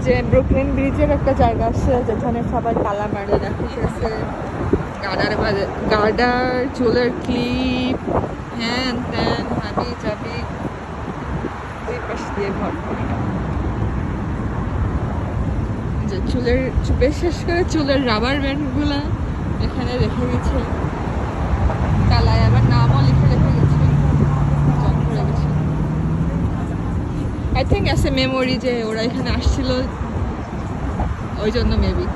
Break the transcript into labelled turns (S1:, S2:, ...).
S1: যে ব্রুকলিন ব্রিজের একটা জায়গা আছে যেখানে সবাই তালা মারে রাখতেছে, গার্ডার, চুলের ক্লিপ, হ্যান ত্যান, হাবি জাবি দুই পাশ দিয়ে ভরপুর। যে চুলের, বিশেষ করে চুলের রাবার ব্যান্ডগুলা এখানে রেখে গেছে তালায়, আবার নামও লিখে রেখে গেছে। I think as a memory যে ওরা এখানে আসছিল, ওই জন্য মেবি।